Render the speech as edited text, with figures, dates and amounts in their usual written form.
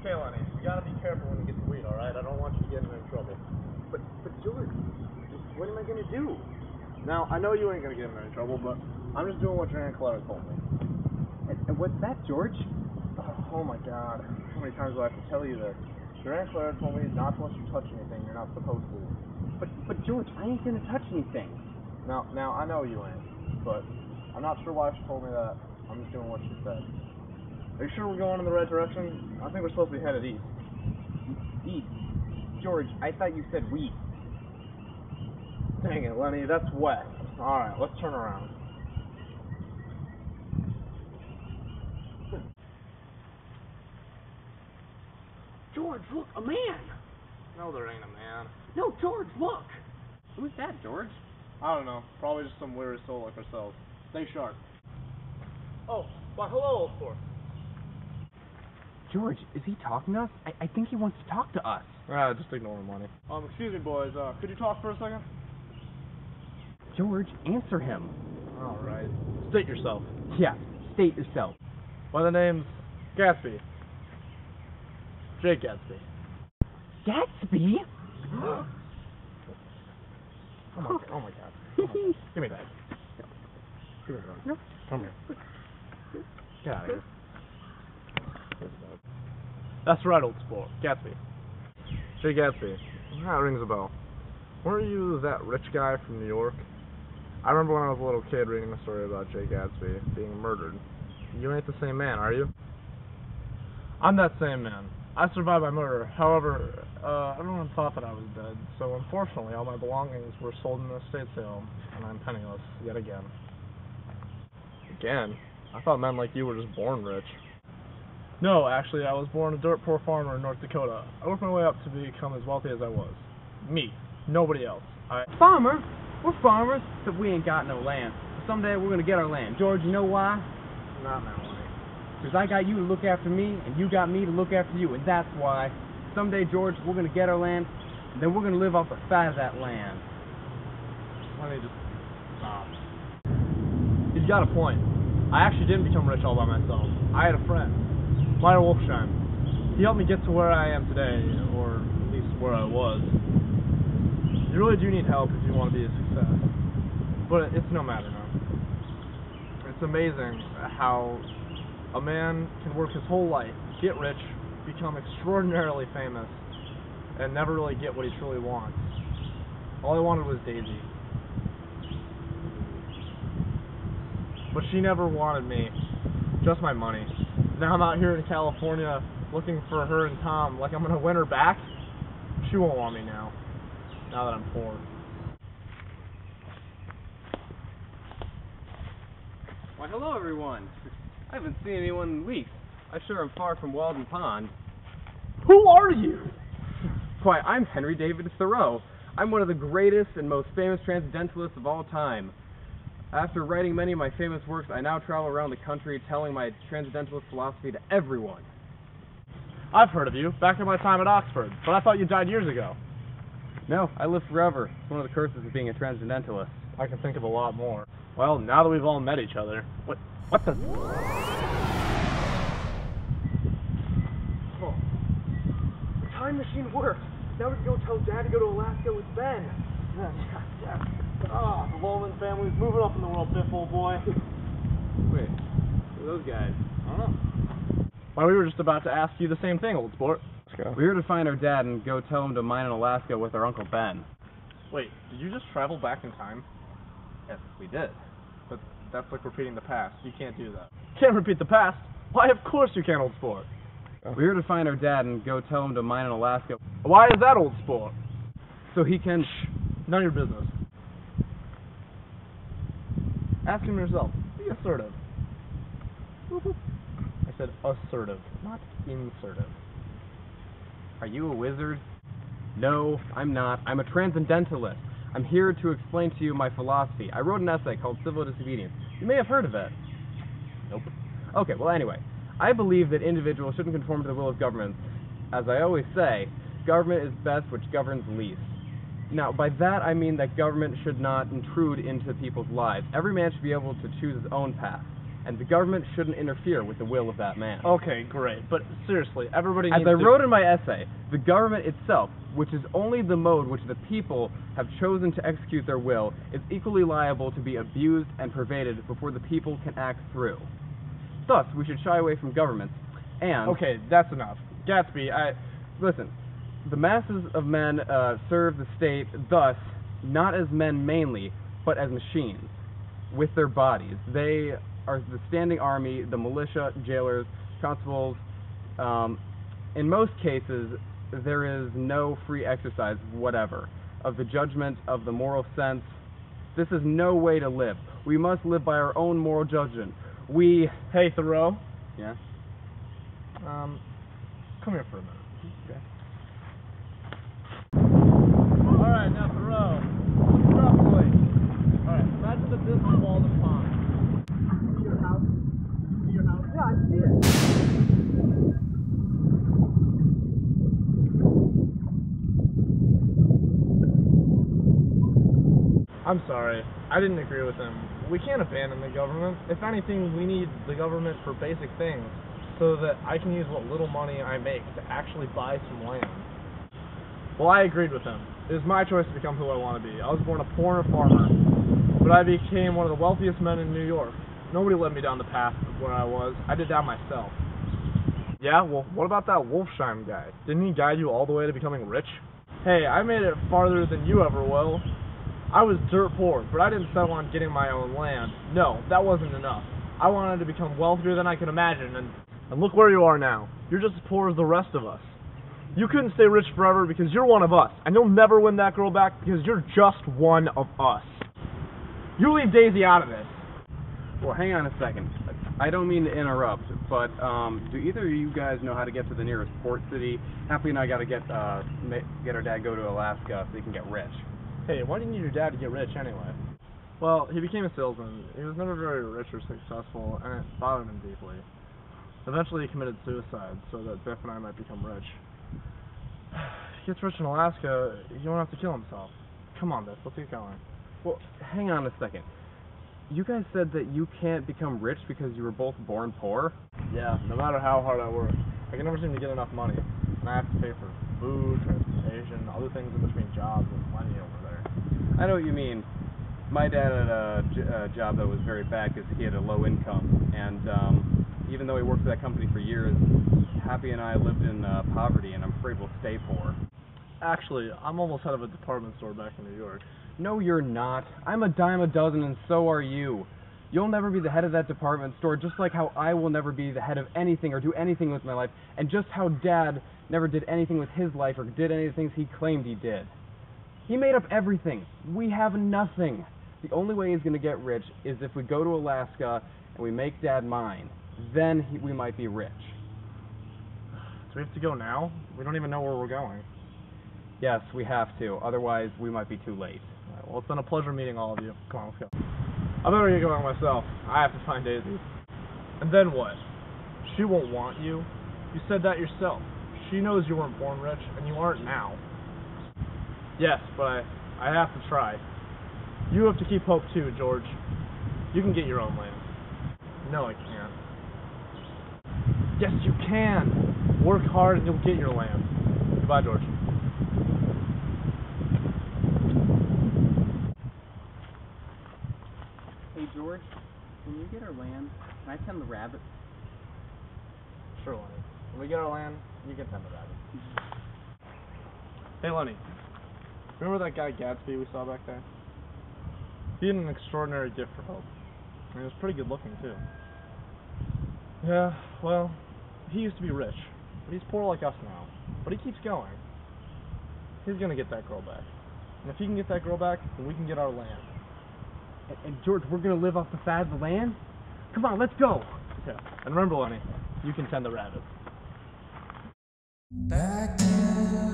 Okay, Lenny, you gotta be careful when you get the weed, alright? I don't want you to get in any trouble. But George, what am I gonna do? Now, I know you ain't gonna get in any trouble, but I'm just doing what your Aunt Clara told me. And what's that, George? Oh my God. How many times do I have to tell you this? Your Aunt Clara told me not to let you touch anything you're not supposed to. But George, I ain't gonna touch anything. Now, I know you ain't, but I'm not sure why she told me that. I'm just doing what she said. Are you sure we're going in the right direction? I think we're supposed to be headed east. East? George, I thought you said wheat. Dang it, Lenny, that's west. Alright, let's turn around. George, look, a man! No, there ain't a man. No, George, look! Who's that, George? I don't know. Probably just some weary soul like ourselves. Stay sharp. Oh, well, hello, old sport. George, is he talking to us? I think he wants to talk to us. Just ignore him, Lenny. Excuse me, boys. Could you talk for a second? George, answer him. All right. State yourself. Yeah, state yourself. Well, the name's Gatsby. Jake Gatsby. Gatsby? Oh my God. Oh my God. Give me that. Give me that. No. Come here. Get out of here. That's right, old sport. Gatsby. Jake Gatsby. That rings a bell. Weren't you that rich guy from New York? I remember when I was a little kid reading a story about Jake Gatsby being murdered. You ain't the same man, are you? I'm that same man. I survived my murder. However, everyone thought that I was dead, so unfortunately all my belongings were sold in an estate sale, and I'm penniless yet again. Again? I thought men like you were just born rich. No, actually, I was born a dirt poor farmer in North Dakota. I worked my way up to become as wealthy as I was. Me. Nobody else. Farmer? We're farmers, but we ain't got no land. Someday we're gonna get our land. George, you know why? Not now, Lenny. Because I got you to look after me, and you got me to look after you, and that's why. Someday, George, we're gonna get our land, and then we're gonna live off the fat of that land. Lenny, just stop. He's got a point. I actually didn't become rich all by myself. I had a friend, Meyer Wolfsheim. He helped me get to where I am today, or at least where I was. You really do need help if you want to be a success. But it's no matter now. It's amazing how a man can work his whole life, get rich, become extraordinarily famous, and never really get what he truly wants. All he wanted was Daisy. But she never wanted me, just my money. Now I'm out here in California looking for her and Tom like I'm going to win her back. She won't want me now that I'm poor. Why, hello, everyone. I haven't seen anyone in weeks. I sure am far from Walden Pond. Who are you? Why, I'm Henry David Thoreau. I'm one of the greatest and most famous transcendentalists of all time. After writing many of my famous works, I now travel around the country telling my transcendentalist philosophy to everyone. I've heard of you, back in my time at Oxford, but I thought you died years ago. No, I live forever. It's one of the curses of being a transcendentalist. I can think of a lot more. Well, now that we've all met each other, what the... Oh. The time machine worked. Now we can go tell Dad to go to Alaska with Ben. Yeah. Ah, the Lowland family's moving up in the world, Biff, old boy. Wait, who are those guys? I don't know. Why, we were just about to ask you the same thing, old sport. Let's go. We're here to find our dad and go tell him to mine in Alaska with our Uncle Ben. Wait, did you just travel back in time? Yes, we did. But that's like repeating the past. You can't do that. Can't repeat the past? Why, of course you can, old sport. We're here to find our dad and go tell him to mine in Alaska. Why is that, old sport? So he can... Shh. None of your business. Ask him yourself. Be assertive. I said assertive, not insertive. Are you a wizard? No, I'm not. I'm a transcendentalist. I'm here to explain to you my philosophy. I wrote an essay called Civil Disobedience. You may have heard of it. Nope. Okay, well anyway. I believe that individuals shouldn't conform to the will of government. As I always say, government is best which governs least. Now, by that I mean that government should not intrude into people's lives. Every man should be able to choose his own path. and the government shouldn't interfere with the will of that man. Okay, great, but seriously, everybody needs As I to... wrote in my essay, the government itself, which is only the mode which the people have chosen to execute their will, is equally liable to be abused and pervaded before the people can act through. Thus, we should shy away from governments, and... Okay, that's enough. Gatsby, Listen, the masses of men serve the state, thus, not as men mainly, but as machines, with their bodies. They are the standing army, the militia, jailers, constables. In most cases, there is no free exercise whatever of the judgment, of the moral sense. This is no way to live. We must live by our own moral judgment. Hey, Thoreau. Yeah? Come here for a minute. Okay. Alright, now Thoreau. Drop away. Alright, imagine that this is wall of pond. See your house? See your house? Yeah, I see it. I'm sorry. I didn't agree with him. We can't abandon the government. If anything, we need the government for basic things, so that I can use what little money I make to actually buy some land. Well, I agreed with him. It was my choice to become who I want to be. I was born a poor farmer, but I became one of the wealthiest men in New York. Nobody led me down the path of where I was. I did that myself. Yeah, well, what about that Wolfsheim guy? Didn't he guide you all the way to becoming rich? Hey, I made it farther than you ever will. I was dirt poor, but I didn't settle on getting my own land. No, that wasn't enough. I wanted to become wealthier than I could imagine, and look where you are now. You're just as poor as the rest of us. You couldn't stay rich forever because you're one of us, and you'll never win that girl back because you're just one of us. You leave Daisy out of this. Well, hang on a second. I don't mean to interrupt, but do either of you guys know how to get to the nearest port city? Happy and I got to get our dad go to Alaska so he can get rich. Hey, why do you need your dad to get rich anyway? Well, he became a salesman. He was never very rich or successful, and it bothered him deeply. Eventually, he committed suicide so that Biff and I might become rich. If he gets rich in Alaska, he won't have to kill himself. Come on, Biff, let's get going. Well, hang on a second. You guys said that you can't become rich because you were both born poor? Yeah, no matter how hard I work, I can never seem to get enough money. And I have to pay for food, transportation, other things in between jobs with money over there. I know what you mean. My dad had a job that was very bad because he had a low income, and even though he worked for that company for years, Happy and I lived in poverty, and I'm afraid we'll stay poor. Actually, I'm almost head of a department store back in New York. No, you're not. I'm a dime a dozen, and so are you. You'll never be the head of that department store, just like how I will never be the head of anything or do anything with my life, and just how Dad never did anything with his life or did any of the things he claimed he did. He made up everything. We have nothing. The only way he's going to get rich is if we go to Alaska and we make Dad mine. Then we might be rich. So we have to go now? We don't even know where we're going. Yes, we have to. Otherwise, we might be too late. All right, well, it's been a pleasure meeting all of you. Come on, let's go. I better get going myself. I have to find Daisy. And then what? She won't want you. You said that yourself. She knows you weren't born rich, and you aren't now. Yes, but I have to try. You have to keep hope too, George. You can get your own land. No, I can't. Yes, you can. Work hard and you'll get your land. Goodbye, George. Hey, George, when we get our land, can I tend the rabbits? Sure, Lenny. When we get our land, you can tend the rabbits. Hey, Lenny. Remember that guy Gatsby we saw back there? He had an extraordinary gift for hope. And he was pretty good looking, too. Yeah, well, he used to be rich. But he's poor like us now. But he keeps going. He's gonna get that girl back. And if he can get that girl back, then we can get our land. And George, we're going to live off the fat of the land? Come on, let's go. Yeah. And remember, Lenny, you can tend the rabbits. Back then